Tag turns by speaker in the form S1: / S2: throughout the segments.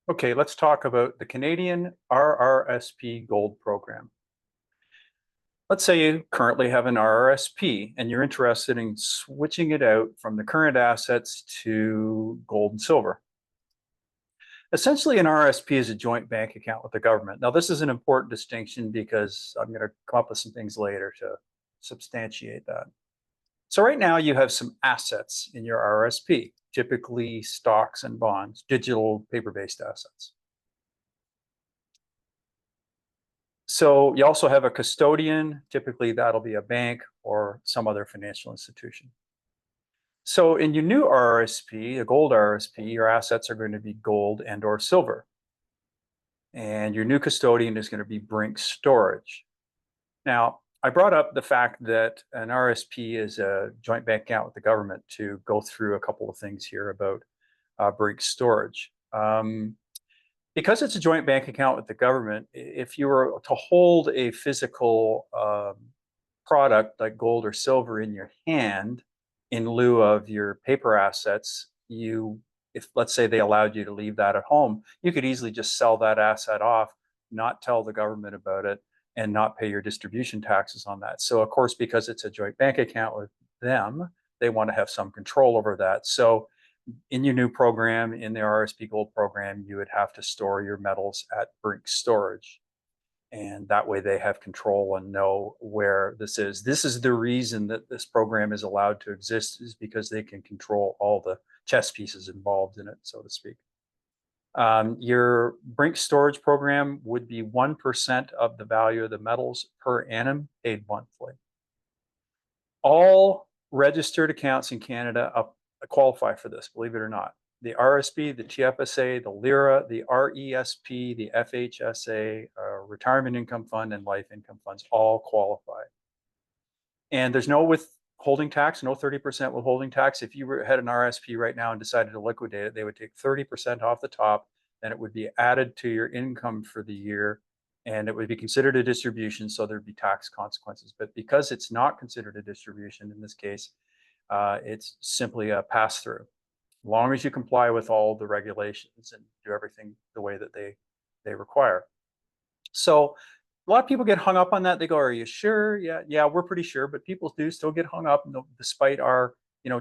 S1: Okay, let's talk about the Canadian RRSP Gold Program. Let's say you currently have an RRSP and you're interested in switching it out from the current assets to gold and silver. Essentially, an RRSP is a joint bank account with the government. Now, this is an important distinction because I'm going to come up with some things later to substantiate that. So right now you have some assets in your RRSP, typically stocks and bonds, digital paper-based assets. So you also have a custodian. Typically, that'll be a bank or some other financial institution. So in your new RRSP, a gold RRSP, your assets are going to be gold and or silver. And your new custodian is going to be Brink Storage. Now, I brought up the fact that an RRSP is a joint bank account with the government to go through a couple of things here about Brink Storage. Because it's a joint bank account with the government, if you were to hold a physical product like gold or silver in your hand in lieu of your paper assets, if let's say they allowed you to leave that at home, you could easily just sell that asset off, not tell the government about it, and not pay your distribution taxes on that. So of course, because it's a joint bank account with them, they want to have some control over that. So in your new program, in the RRSP Gold program, you would have to store your metals at Brink Storage. And that way they have control and know where this is. This is the reason that this program is allowed to exist, is because they can control all the chess pieces involved in it, so to speak. Your Brink Storage program would be 1% of the value of the metals per annum, paid monthly. All registered accounts in Canada qualify for this, believe it or not. The RSP, the TFSA, the LIRA, the RESP, the FHSA, Retirement Income Fund, and Life Income Funds all qualify. And there's no withholding tax, no 30% withholding tax. If you had an RSP right now and decided to liquidate it, they would take 30% off the top, and it would be added to your income for the year, and it would be considered a distribution, so there'd be tax consequences. But because it's not considered a distribution in this case, it's simply a pass-through. As long as you comply with all the regulations and do everything the way that they require. So a lot of people get hung up on that. They go, "Are you sure?" Yeah, we're pretty sure, but people do still get hung up, despite our,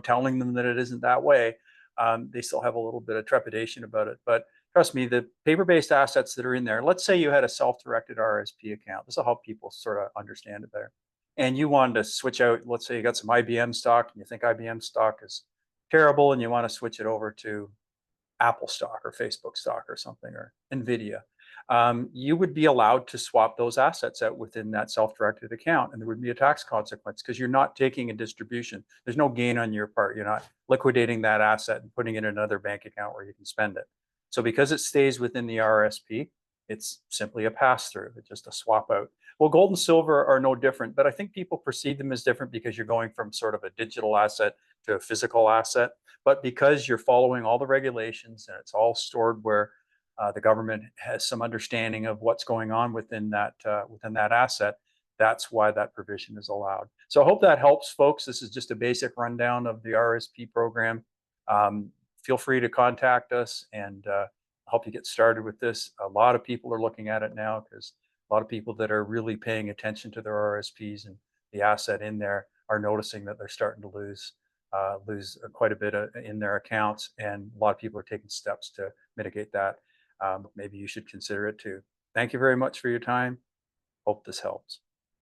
S1: telling them that it isn't that way. They still have a little bit of trepidation about it. But trust me, the paper-based assets that are in there. Let's say you had a self-directed RSP account. This will help people sort of understand it better. And you wanted to switch out. Let's say you got some IBM stock, and you think IBM stock is terrible, and you want to switch it over to Apple stock or Facebook stock or something, or Nvidia. You would be allowed to swap those assets out within that self-directed account, and there would be a tax consequence because you're not taking a distribution. There's no gain on your part. You're not liquidating that asset and putting it in another bank account where you can spend it. So because it stays within the RSP, it's simply a pass-through. It's just a swap out. Well, gold and silver are no different, but I think people perceive them as different because you're going from sort of a digital asset to a physical asset. But because you're following all the regulations and it's all stored where the government has some understanding of what's going on within that asset, that's why that provision is allowed. So I hope that helps, folks. This is just a basic rundown of the RSP program. Feel free to contact us and help you get started with this. A lot of people are looking at it now because a lot of people that are really paying attention to their RSPs and the asset in there are noticing that they're starting to lose quite a bit in their accounts, and a lot of people are taking steps to mitigate that. Maybe you should consider it too. Thank you very much for your time. Hope this helps.